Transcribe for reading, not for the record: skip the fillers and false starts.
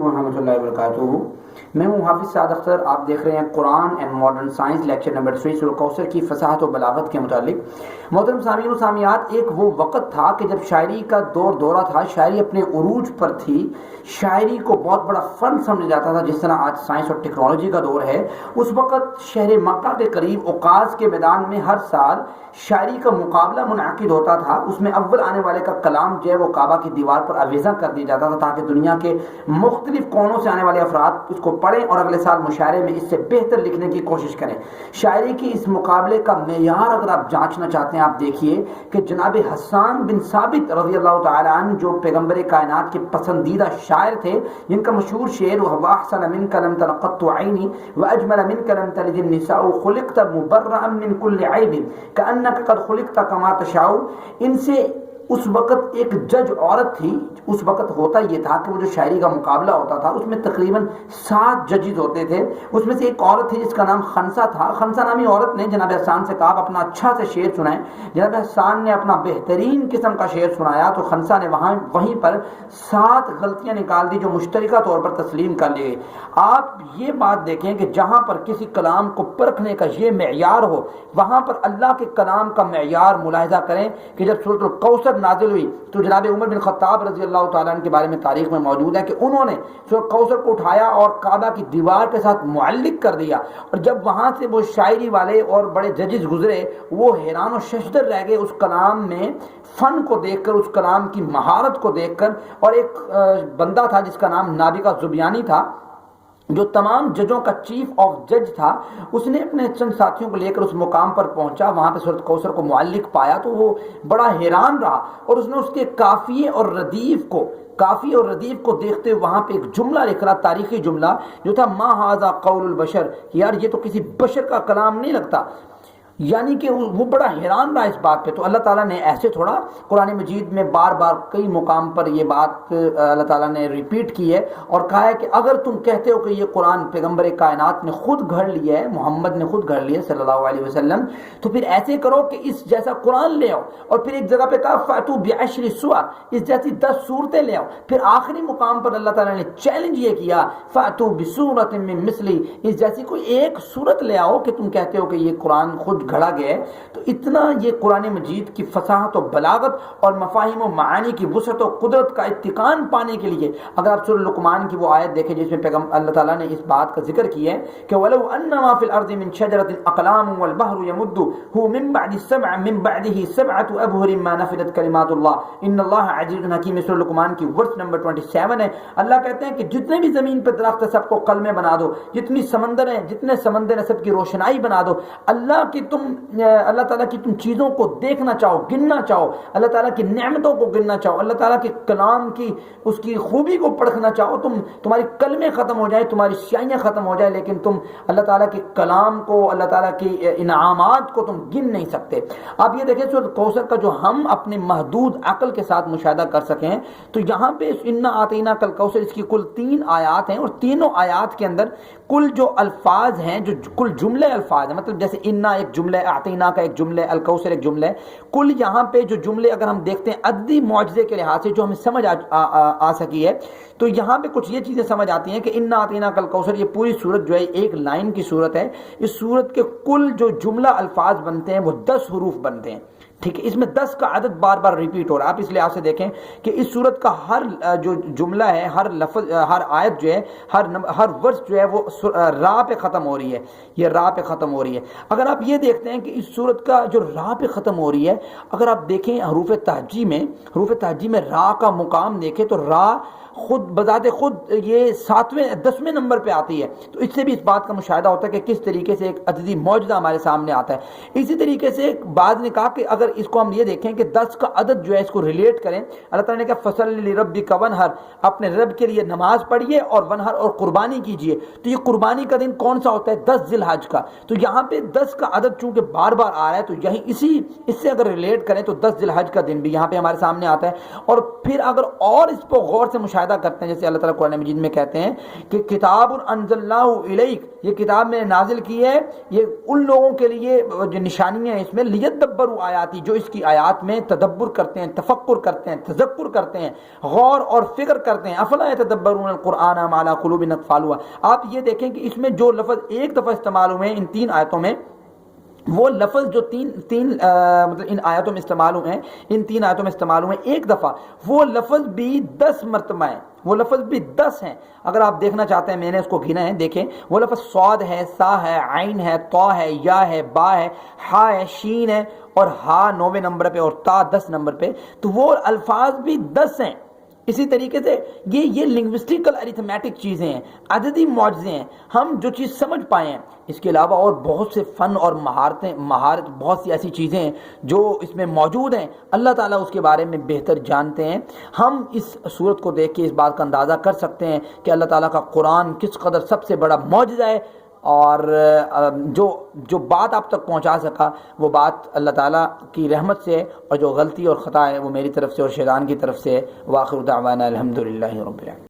ورحمۃ اللہ وبرکاتہ۔ میں ہوں حافظ سعد اختر، آپ دیکھ رہے ہیں قرآن and modern science lecture number 3 سورہ کوثر کی فصاحت و بلاغت کے متعلق۔ محترم سامعین و سامعات، ایک وہ وقت تھا کہ جب شاعری کا دورہ تھا، شاعری اپنے عروج پر تھی، شاعری کو بہت بڑا فن سمجھا جاتا تھا جس طرح آج سائنس اور ٹیکنالوجی کا دور ہے۔ اس وقت شہر مکہ کے قریب عکاظ کے میدان میں ہر سال شاعری کا مقابلہ منعقد ہوتا تھا۔ اس میں اول آنے والے کا کلام جو ہے وہ کعبہ کی دیوار پر آویزاں کر دیا جاتا تھا تاکہ دنیا کے مختلف کونوں سے آنے والے افراد اس کو پڑھیں اور اگلے سال مشاعرے میں اس سے بہتر لکھنے کی کوشش کریں۔ شاعری کی اس مقابلے کا معیار اگر آپ جانچنا چاہتے ہیں، آپ دیکھیے کہ جناب حسان بن ثابت رضی اللہ تعالی عنہ جو پیغمبر کائنات کے پسندیدہ شاعر تھے، جن کا مشہور شعر وَأَحْسَنَ مِنْكَ لَمْ تَلِ قَطُّ عَيْنِي وَأَجْمَلَ مِنْكَ لَمْ تَلِدِ النِّسَاءُ خُلِقْتَ مُبَرَّأً مِنْ كُلِّ عَيْبٍ كَأَنَّكَ قَدْ خُلِقْتَ كَمَا تَشَاءُ۔ ان سے اس وقت ایک جج عورت تھی۔ اس وقت ہوتا یہ تھا کہ وہ جو شاعری کا مقابلہ ہوتا تھا اس میں تقریباً 7 ججز ہوتے تھے۔ اس میں سے ایک عورت تھی جس کا نام خنسا تھا۔ خنسا نامی عورت نے جناب حسان سے کہا آپ اپنا اچھا سے شعر سنائیں۔ جناب حسان نے اپنا بہترین قسم کا شعر سنایا تو خنسا نے وہیں پر 7 غلطیاں نکال دی جو مشترکہ طور پر تسلیم کر لی گئی۔ آپ یہ بات دیکھیں کہ جہاں پر کسی کلام کو پرکھنے کا یہ معیار ہو، وہاں پر اللہ کے کلام کا معیار ملاحظہ کریں کہ جب سورۃ الکوثر نازل ہوئی تو جناب عمر بن خطاب رضی اللہ تعالیٰ عنہ کے بارے میں تاریخ میں موجود ہے کہ انہوں نے سورۃ کوثر کو اٹھایا اور کعبہ کی دیوار کے ساتھ معلق کر دیا، اور جب وہاں سے وہ شاعری والے اور بڑے ججز گزرے وہ حیران و ششدر رہ گئے اس کلام میں فن کو دیکھ کر، اس کلام کی مہارت کو دیکھ کر۔ اور ایک بندہ تھا جس کا نام نابغہ زبیانی تھا جو تمام ججوں کا چیف آف جج تھا، اس نے اپنے چند ساتھیوں کو لے کر اس مقام پر پہنچا، وہاں پہ سورۃ کوثر کو معلق پایا تو وہ بڑا حیران رہا، اور اس نے اس کے قافیے اور ردیف کو دیکھتے ہوئے وہاں پہ ایک جملہ لکھ رہا، تاریخی جملہ جو تھا ما ھذا قول البشر، کہ یار یہ تو کسی بشر کا کلام نہیں لگتا۔ یعنی کہ وہ بڑا حیران رہا اس بات پہ۔ تو اللہ تعالیٰ نے ایسے تھوڑا قرآن مجید میں بار بار کئی مقام پر یہ بات اللہ تعالیٰ نے ریپیٹ کی ہے اور کہا ہے کہ اگر تم کہتے ہو کہ یہ قرآن پیغمبر کائنات نے خود گھڑ لیا ہے، محمد نے خود گھڑ لیا صلی اللہ علیہ وسلم، تو پھر ایسے کرو کہ اس جیسا قرآن لے آؤ۔ اور پھر ایک جگہ پہ کہا فَأْتُوا بِعَشْرِ سُوَرٍ، اس جیسی 10 صورتیں لے آؤ۔ پھر آخری مقام پر اللہ تعالیٰ نے چیلنج یہ کیا فَأْتُوا بِسُورَةٍ مِّن مِّثْلِهِ، اس جیسی کوئی ایک صورت لے آؤ کہ تم کہتے ہو کہ یہ قرآن خود گھڑا گیا ہے۔ تو اتنا یہ قرآن مجید کی فصاحت و بلاغت اور مفاہیم و معانی کی وسعت و قدرت کا اتقان پانے کے لیے اگر آپ سورہ لقمان کی وہ آیت دیکھیں جس میں اللہ تعالیٰ نے اس بات کا ذکر کیا ہے کہ وَلَوْ أَنَّ مَا فِي الْأَرْضِ مِنْ شَجَرَةٍ أَقْلَامٌ وَالْبَحْرُ يَمُدُّهُ مِنْ بَعْدِهِ سَبْعَةُ أَبْحُرٍ مَا نَفِدَتْ كَلِمَاتُ اللَّهِ إِنَّ اللَّهَ عَزِيزٌ حَكِيمٌ۔ سورہ لقمان کی ورس نمبر 27 ہے۔ اللہ کہتے ہیں کہ جتنے بھی زمین پہ درخت ہے سب کو قلمیں بنا دو، جتنے سمندر ہیں سب کی روشنائی بنا دو۔ اللہ تعالیٰ کی تم چیزوں کو دیکھنا چاہو، گننا چاہو، اللہ تعالیٰ کی نعمتوں کو گننا چاہو، اللہ تعالیٰ کے کلام کی اس کی خوبی کو پرکھنا چاہو، تمہاری کلمیں ختم ہو جائیں، تمہاری سیائیاں ختم ہو جائیں، لیکن تم اللہ تعالیٰ کے کلام کو، اللہ تعالیٰ کی انعامات کو تم گن نہیں سکتے۔ آپ یہ دیکھیں سورۃ کوثر کا جو ہم اپنے محدود عقل کے ساتھ مشاہدہ کر سکیں تو یہاں پہ انا اعطیناک الکوثر اس کی کل 3 آیات ہیں، اور تینوں آیات کے اندر کل جو الفاظ ہیں، جو کل جملے الفاظ ہیں، مطلب جیسے انا ایک جملہ، اعطینا کا ایک جملہ، الکوثر ایک جملہ ہے، کل یہاں پہ جو جملے اگر ہم دیکھتے ہیں عددی معجزے کے لحاظ سے جو ہمیں سمجھ آ سکی ہے تو یہاں پہ کچھ یہ چیزیں سمجھ آتی ہیں کہ انا اعطیناک الکوثر یہ پوری صورت جو ہے ایک لائن کی صورت ہے۔ اس صورت کے کل جو جملہ الفاظ بنتے ہیں وہ 10 حروف بنتے ہیں، ٹھیک ہے، اس میں 10 کا عدد بار بار ریپیٹ ہو رہا ہے۔ آپ اس لحاظ سے دیکھیں کہ اس صورت کا ہر جو جملہ ہے، ہر لفظ، ہر آیت جو ہے، ہر ورس جو ہے وہ را پہ ختم ہو رہی ہے، یہ را پہ ختم ہو رہی ہے۔ اگر آپ یہ دیکھتے ہیں کہ اس صورت کا جو را پہ ختم ہو رہی ہے، اگر آپ دیکھیں حروف تہجی میں را کا مقام دیکھیں تو را خود بذات خود یہ 10ویں نمبر پہ آتی ہے، تو اس سے بھی اس بات کا مشاہدہ ہوتا ہے کہ کس طریقے سے ایک عددی معجزہ ہمارے سامنے آتا ہے۔ اسی طریقے سے بعض نے کہا کہ اگر اس کو ہم یہ دیکھیں کہ 10 کا عدد جو ہے اس کو ریلیٹ کریں، اللہ تعالیٰ نے کہا فَصَلِّ لِرَبِّكَ وَانْحَرْ، اپنے رب کے لیے نماز پڑھیے اور ونحر اور قربانی کیجیے۔ تو یہ قربانی کا دن کون سا ہوتا ہے؟ 10 ذی الحج کا۔ تو یہاں پہ 10 کا عدد چونکہ بار بار آ رہا ہے تو یہی اس سے اگر ریلیٹ کریں تو 10 ذی الحج کا دن بھی یہاں پہ ہمارے سامنے آتا ہے۔ اور پھر اگر اور اس کو غور سے مشاہدہ پیدا کرتے ہیں، جیسے اللہ تعالیٰ قرآن مجید میں کہتے ہیں کہ کتاب انزلناہ الیک، یہ کتاب میں نے نازل کی ہے یہ ان لوگوں کے لیے جو نشانیاں ہیں اس میں، لیدبروا آیاتی، جو اس کی آیات میں تدبر کرتے ہیں، تفکر کرتے ہیں، تذکر کرتے ہیں، غور اور فکر کرتے ہیں۔ افلا یتدبرون القرآن ام علی قلوب اقفالها، آپ یہ دیکھیں کہ اس میں جو لفظ ایک دفعہ استعمال ہوئے ہیں ان 3 آیتوں میں، وہ لفظ جو تین مطلب ان آیتوں میں استعمال ہوئے ہیں، ان 3 آیتوں میں استعمال ہوئے ہیں ایک دفعہ، وہ لفظ بھی 10 مرتبہ ہیں، وہ لفظ بھی 10 ہیں۔ اگر آپ دیکھنا چاہتے ہیں، میں نے اس کو گنا ہے، دیکھیں وہ لفظ صاد ہے، سا ہے، عین ہے، طا ہے، یا ہے، با ہے، ہا ہے، شین ہے، اور ہا 9ویں نمبر پہ اور تا 10 نمبر پہ، تو وہ الفاظ بھی 10 ہیں۔ اسی طریقے سے یہ لنگوسٹیکل اریتھمیٹک چیزیں ہیں، عددی معجزے ہیں، ہم جو چیز سمجھ پائے ہیں۔ اس کے علاوہ اور بہت سے فن اور مہارت بہت سی ایسی چیزیں ہیں جو اس میں موجود ہیں، اللہ تعالیٰ اس کے بارے میں بہتر جانتے ہیں۔ ہم اس صورت کو دیکھ کے اس بات کا اندازہ کر سکتے ہیں کہ اللہ تعالیٰ کا قرآن کس قدر سب سے بڑا معجزہ ہے، اور جو بات آپ تک پہنچا سکا وہ بات اللہ تعالیٰ کی رحمت سے، اور جو غلطی اور خطا ہے وہ میری طرف سے اور شیطان کی طرف سے۔ وآخر دعوانا الحمدللہ رب العالمین۔